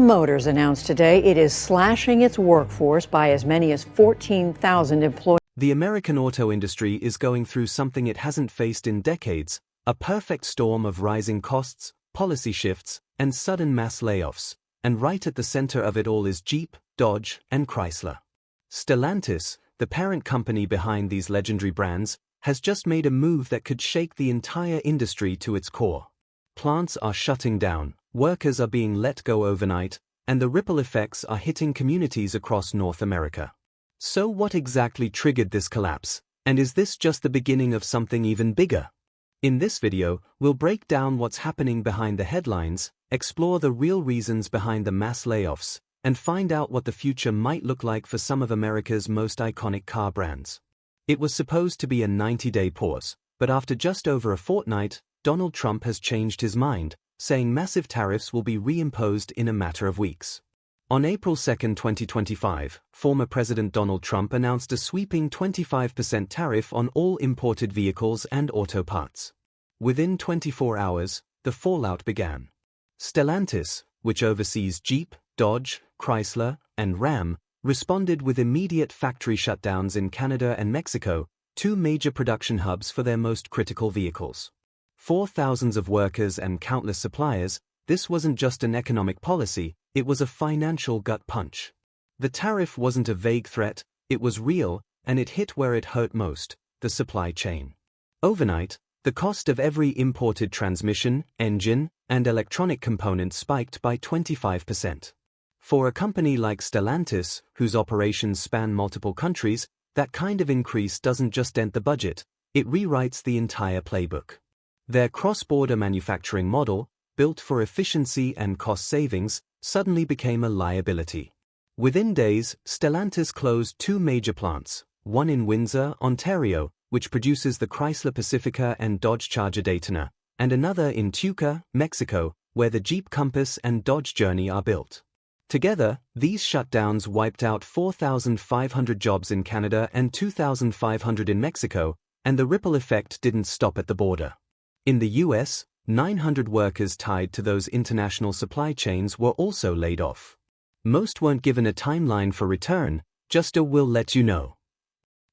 Motors announced today it is slashing its workforce by as many as 14,000 employees. The American auto industry is going through something it hasn't faced in decades, a perfect storm of rising costs, policy shifts, and sudden mass layoffs. And right at the center of it all is Jeep, Dodge, and Chrysler. Stellantis, the parent company behind these legendary brands, has just made a move that could shake the entire industry to its core. Plants are shutting down, workers are being let go overnight, and the ripple effects are hitting communities across North America. So what exactly triggered this collapse, and is this just the beginning of something even bigger? In this video, we'll break down what's happening behind the headlines, explore the real reasons behind the mass layoffs, and find out what the future might look like for some of America's most iconic car brands. It was supposed to be a 90-day pause, but after just over a fortnight, Donald Trump has changed his mind, saying massive tariffs will be reimposed in a matter of weeks. On April 2, 2025, former President Donald Trump announced a sweeping 25% tariff on all imported vehicles and auto parts. Within 24 hours, the fallout began. Stellantis, which oversees Jeep, Dodge, Chrysler, and Ram, responded with immediate factory shutdowns in Canada and Mexico, two major production hubs for their most critical vehicles. For thousands of workers and countless suppliers, this wasn't just an economic policy, it was a financial gut punch. The tariff wasn't a vague threat, it was real, and it hit where it hurt most, the supply chain. Overnight, the cost of every imported transmission, engine, and electronic component spiked by 25%. For a company like Stellantis, whose operations span multiple countries, that kind of increase doesn't just dent the budget, it rewrites the entire playbook. Their cross-border manufacturing model, built for efficiency and cost savings, suddenly became a liability. Within days, Stellantis closed two major plants, one in Windsor, Ontario, which produces the Chrysler Pacifica and Dodge Charger Daytona, and another in Tuca, Mexico, where the Jeep Compass and Dodge Journey are built. Together, these shutdowns wiped out 4,500 jobs in Canada and 2,500 in Mexico, and the ripple effect didn't stop at the border. In the US, 900 workers tied to those international supply chains were also laid off. Most weren't given a timeline for return, just a "we'll let you know."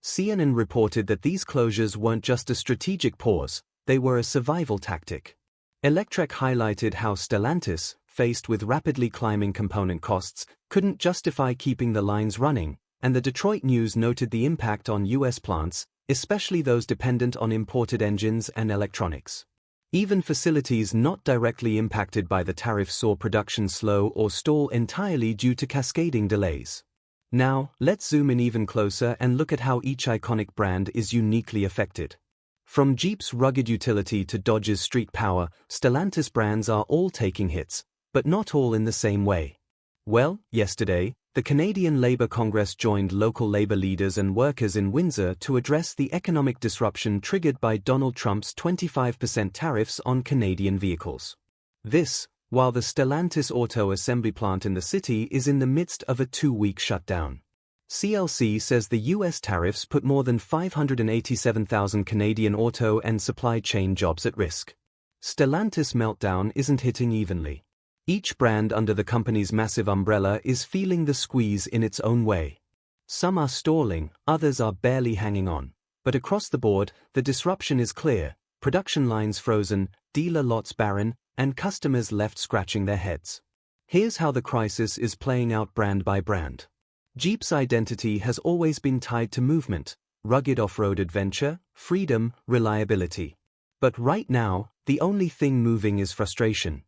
CNN reported that these closures weren't just a strategic pause, they were a survival tactic. Electrek highlighted how Stellantis, faced with rapidly climbing component costs, couldn't justify keeping the lines running, and the Detroit News noted the impact on US plants, especially those dependent on imported engines and electronics. Even facilities not directly impacted by the tariff saw production slow or stall entirely due to cascading delays. Now, let's zoom in even closer and look at how each iconic brand is uniquely affected. From Jeep's rugged utility to Dodge's street power, Stellantis brands are all taking hits, but not all in the same way. Well, yesterday, the Canadian Labour Congress joined local Labour leaders and workers in Windsor to address the economic disruption triggered by Donald Trump's 25% tariffs on Canadian vehicles. This, while the Stellantis auto assembly plant in the city is in the midst of a 2-week shutdown. CLC says the US tariffs put more than 587,000 Canadian auto and supply chain jobs at risk. Stellantis' meltdown isn't hitting evenly. Each brand under the company's massive umbrella is feeling the squeeze in its own way. Some are stalling, others are barely hanging on. But across the board, the disruption is clear: production lines frozen, dealer lots barren, and customers left scratching their heads. Here's how the crisis is playing out brand by brand. Jeep's identity has always been tied to movement, rugged off-road adventure, freedom, reliability. But right now, the only thing moving is frustration.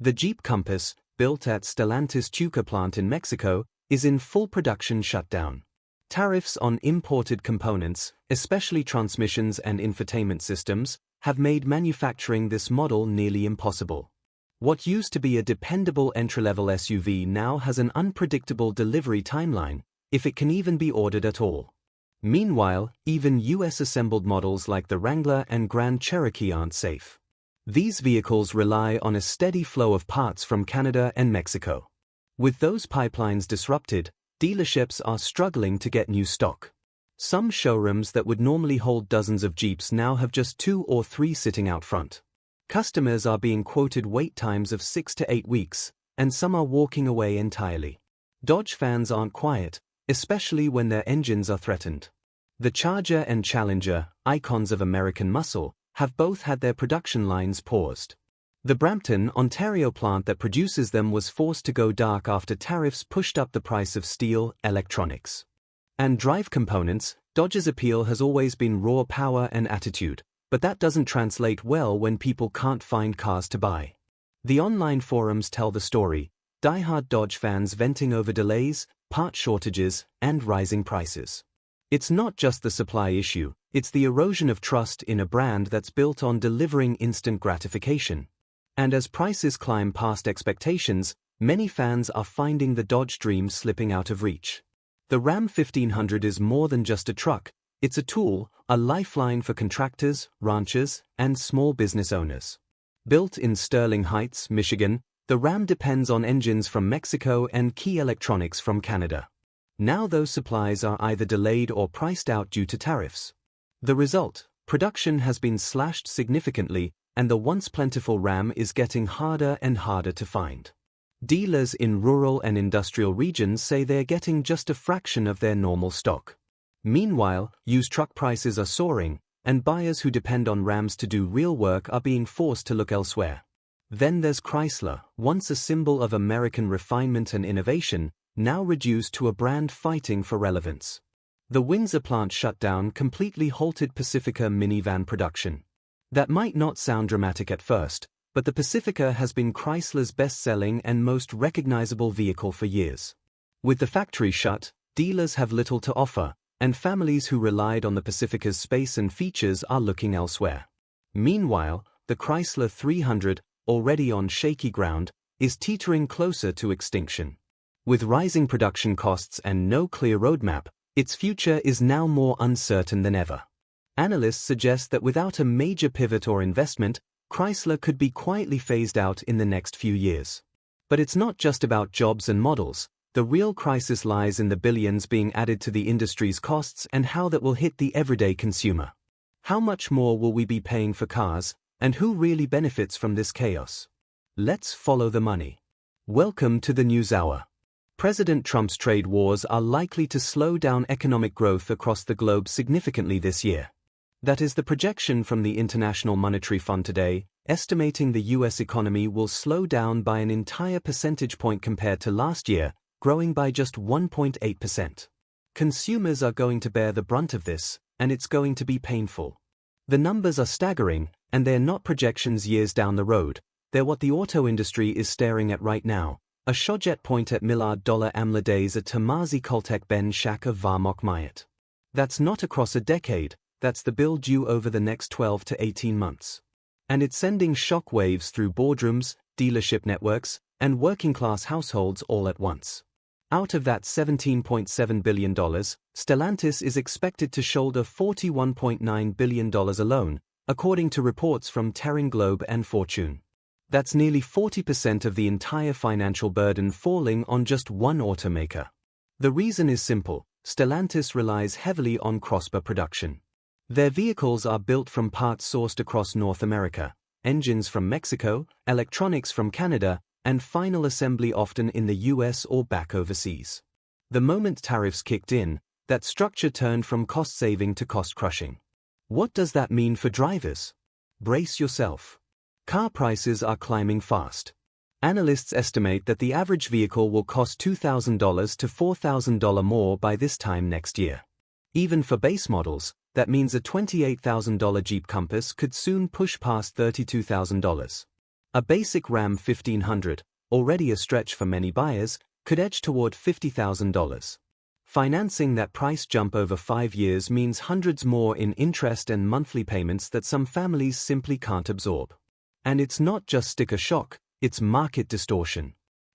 The Jeep Compass, built at Stellantis Tuca plant in Mexico, is in full production shutdown. Tariffs on imported components, especially transmissions and infotainment systems, have made manufacturing this model nearly impossible. What used to be a dependable entry-level SUV now has an unpredictable delivery timeline, if it can even be ordered at all. Meanwhile, even US-assembled models like the Wrangler and Grand Cherokee aren't safe. These vehicles rely on a steady flow of parts from Canada and Mexico. With those pipelines disrupted, dealerships are struggling to get new stock. Some showrooms that would normally hold dozens of Jeeps now have just 2 or 3 sitting out front. Customers are being quoted wait times of 6 to 8 weeks, and some are walking away entirely. Dodge fans aren't quiet, especially when their engines are threatened. The Charger and Challenger, icons of American muscle, have both had their production lines paused. The Brampton, Ontario plant that produces them was forced to go dark after tariffs pushed up the price of steel, electronics, and drive components. Dodge's appeal has always been raw power and attitude, but that doesn't translate well when people can't find cars to buy. The online forums tell the story, die-hard Dodge fans venting over delays, part shortages, and rising prices. It's not just the supply issue, it's the erosion of trust in a brand that's built on delivering instant gratification. And as prices climb past expectations, many fans are finding the Dodge dream slipping out of reach. The Ram 1500 is more than just a truck, it's a tool, a lifeline for contractors, ranchers, and small business owners. Built in Sterling Heights, Michigan, the Ram depends on engines from Mexico and key electronics from Canada. Now those supplies are either delayed or priced out due to tariffs. The result, production has been slashed significantly, and the once plentiful Ram is getting harder and harder to find. Dealers in rural and industrial regions say they're getting just a fraction of their normal stock. Meanwhile, used truck prices are soaring, and buyers who depend on Rams to do real work are being forced to look elsewhere. Then there's Chrysler, once a symbol of American refinement and innovation, now reduced to a brand fighting for relevance. The Windsor plant shutdown completely halted Pacifica minivan production. That might not sound dramatic at first, but the Pacifica has been Chrysler's best-selling and most recognizable vehicle for years. With the factory shut, dealers have little to offer, and families who relied on the Pacifica's space and features are looking elsewhere. Meanwhile, the Chrysler 300, already on shaky ground, is teetering closer to extinction. With rising production costs and no clear roadmap, its future is now more uncertain than ever. Analysts suggest that without a major pivot or investment, Chrysler could be quietly phased out in the next few years. But it's not just about jobs and models. The real crisis lies in the billions being added to the industry's costs and how that will hit the everyday consumer. How much more will we be paying for cars, and who really benefits from this chaos? Let's follow the money. Welcome to the NewsHour. President Trump's trade wars are likely to slow down economic growth across the globe significantly this year. That is the projection from the International Monetary Fund today, estimating the U.S. economy will slow down by an entire percentage point compared to last year, growing by just 1.8%. Consumers are going to bear the brunt of this, and it's going to be painful. The numbers are staggering, and they're not projections years down the road, they're what the auto industry is staring at right now. A shojet point at $1 amla days at Tamazi Koltek Ben Shaka Varmok Mayat. That's not across a decade, that's the bill due over the next 12 to 18 months. And it's sending shock waves through boardrooms, dealership networks, and working-class households all at once. Out of that $17.7 billion, Stellantis is expected to shoulder $41.9 billion alone, according to reports from Terran Globe and Fortune. That's nearly 40% of the entire financial burden falling on just one automaker. The reason is simple, Stellantis relies heavily on cross-border production. Their vehicles are built from parts sourced across North America, engines from Mexico, electronics from Canada, and final assembly often in the US or back overseas. The moment tariffs kicked in, that structure turned from cost-saving to cost-crushing. What does that mean for drivers? Brace yourself. Car prices are climbing fast. Analysts estimate that the average vehicle will cost $2,000 to $4,000 more by this time next year. Even for base models, that means a $28,000 Jeep Compass could soon push past $32,000. A basic Ram 1500, already a stretch for many buyers, could edge toward $50,000. Financing that price jump over 5 years means hundreds more in interest and monthly payments that some families simply can't absorb. And it's not just sticker shock, it's market distortion.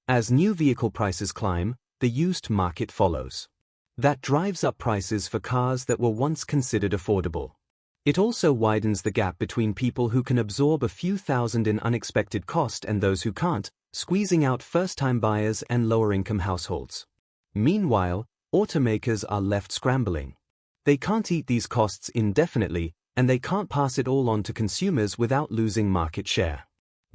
As new vehicle prices climb, the used market follows. That drives up prices for cars that were once considered affordable. It also widens the gap between people who can absorb a few thousand in unexpected cost and those who can't, squeezing out first-time buyers and lower-income households. Meanwhile, automakers are left scrambling. They can't eat these costs indefinitely, and they can't pass it all on to consumers without losing market share.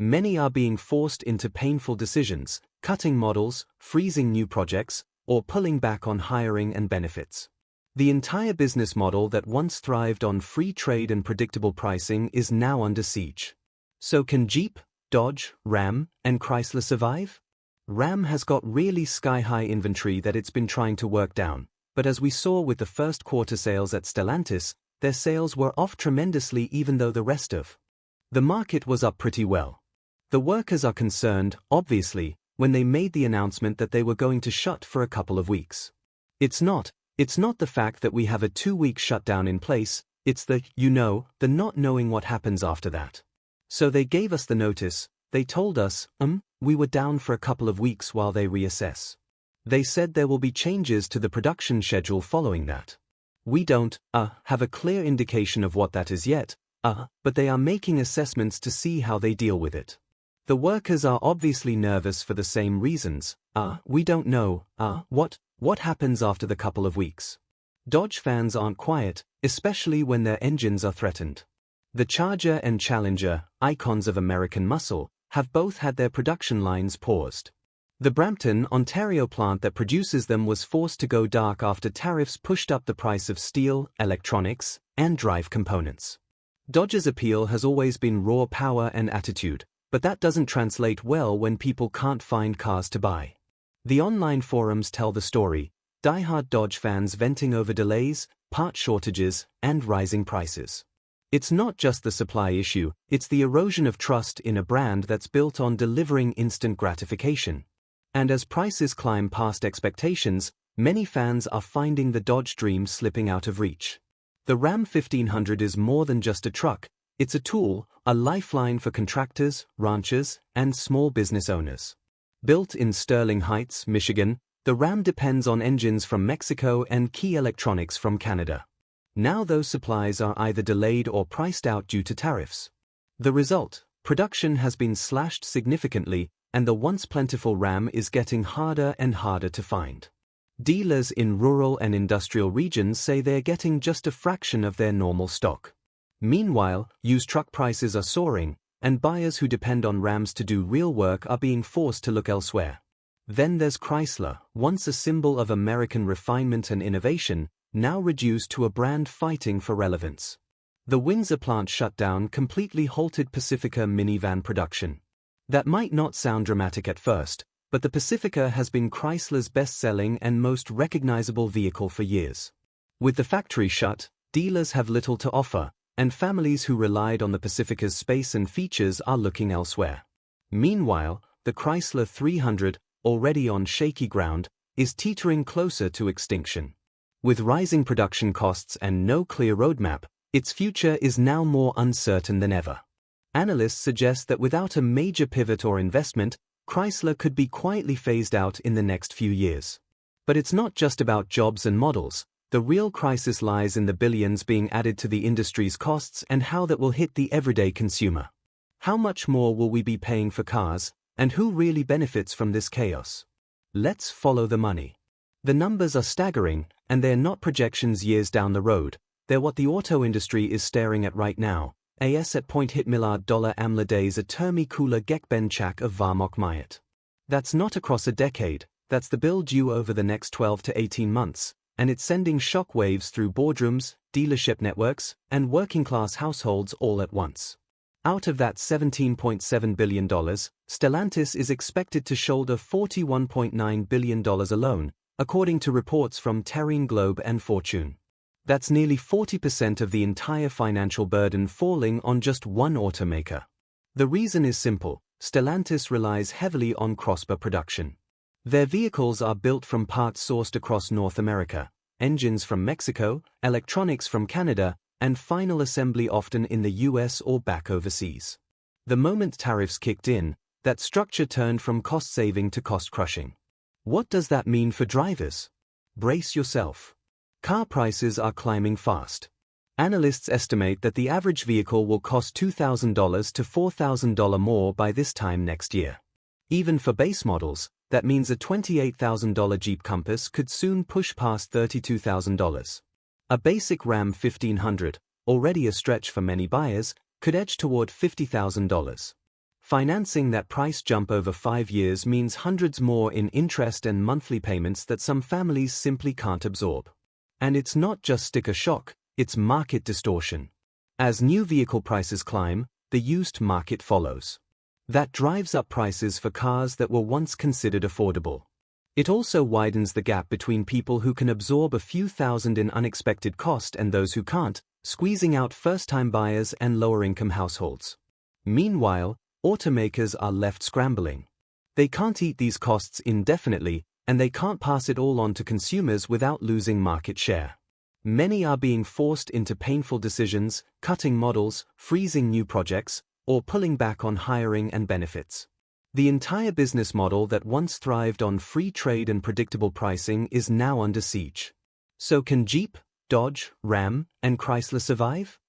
Many are being forced into painful decisions, cutting models, freezing new projects, or pulling back on hiring and benefits. The entire business model that once thrived on free trade and predictable pricing is now under siege. So can Jeep, Dodge, Ram, and Chrysler survive? Ram has got really sky-high inventory that it's been trying to work down, but as we saw with the first quarter sales at Stellantis, their sales were off tremendously even though the rest of the market was up pretty well. The workers are concerned, obviously, when they made the announcement that they were going to shut for a couple of weeks. It's not the fact that we have a 2-week shutdown in place, it's the not knowing what happens after that. So they gave us the notice, they told us, we were down for a couple of weeks while they reassess. They said there will be changes to the production schedule following that. We don't, have a clear indication of what that is yet, but they are making assessments to see how they deal with it. The workers are obviously nervous for the same reasons, we don't know, what happens after the couple of weeks. Dodge fans aren't quiet, especially when their engines are threatened. The Charger and Challenger, icons of American muscle, have both had their production lines paused. The Brampton, Ontario plant that produces them was forced to go dark after tariffs pushed up the price of steel, electronics, and drive components. Dodge's appeal has always been raw power and attitude, but that doesn't translate well when people can't find cars to buy. The online forums tell the story, die-hard Dodge fans venting over delays, part shortages, and rising prices. It's not just the supply issue, it's the erosion of trust in a brand that's built on delivering instant gratification. And as prices climb past expectations, many fans are finding the Dodge dream slipping out of reach. The Ram 1500 is more than just a truck, it's a tool, a lifeline for contractors, ranchers, and small business owners. Built in Sterling Heights, Michigan, the Ram depends on engines from Mexico and key electronics from Canada. Now those supplies are either delayed or priced out due to tariffs. The result, production has been slashed significantly, and the once plentiful Ram is getting harder and harder to find. Dealers in rural and industrial regions say they're getting just a fraction of their normal stock. Meanwhile, used truck prices are soaring, and buyers who depend on Rams to do real work are being forced to look elsewhere. Then there's Chrysler, once a symbol of American refinement and innovation, now reduced to a brand fighting for relevance. The Windsor plant shutdown completely halted Pacifica minivan production. That might not sound dramatic at first, but the Pacifica has been Chrysler's best-selling and most recognizable vehicle for years. With the factory shut, dealers have little to offer, and families who relied on the Pacifica's space and features are looking elsewhere. Meanwhile, the Chrysler 300, already on shaky ground, is teetering closer to extinction. With rising production costs and no clear roadmap, its future is now more uncertain than ever. Analysts suggest that without a major pivot or investment, Chrysler could be quietly phased out in the next few years. But it's not just about jobs and models. The real crisis lies in the billions being added to the industry's costs and how that will hit the everyday consumer. How much more will we be paying for cars, and who really benefits from this chaos? Let's follow the money. The numbers are staggering, and they're not projections years down the road, they're what the auto industry is staring at right now. AS at point hit $1 AMLA days a termi kula gekbenchak of Varmok Mayat. That's not across a decade, that's the bill due over the next 12 to 18 months. And it's sending shock waves through boardrooms, dealership networks, and working-class households all at once. Out of that $17.7 billion, Stellantis is expected to shoulder $41.9 billion alone, according to reports from Terrain Globe and Fortune. That's nearly 40% of the entire financial burden falling on just one automaker. The reason is simple, Stellantis relies heavily on cross-border production. Their vehicles are built from parts sourced across North America, engines from Mexico, electronics from Canada, and final assembly often in the US or back overseas. The moment tariffs kicked in, that structure turned from cost-saving to cost-crushing. What does that mean for drivers? Brace yourself. Car prices are climbing fast. Analysts estimate that the average vehicle will cost $2,000 to $4,000 more by this time next year. Even for base models, that means a $28,000 Jeep Compass could soon push past $32,000. A basic Ram 1500, already a stretch for many buyers, could edge toward $50,000. Financing that price jump over 5 years means hundreds more in interest and monthly payments that some families simply can't absorb. And it's not just sticker shock, it's market distortion. As new vehicle prices climb, the used market follows. That drives up prices for cars that were once considered affordable. It also widens the gap between people who can absorb a few thousand in unexpected cost and those who can't, squeezing out first-time buyers and lower-income households. Meanwhile, automakers are left scrambling. They can't eat these costs indefinitely, and they can't pass it all on to consumers without losing market share. Many are being forced into painful decisions, cutting models, freezing new projects, or pulling back on hiring and benefits. The entire business model that once thrived on free trade and predictable pricing is now under siege. So can Jeep, Dodge, Ram, and Chrysler survive?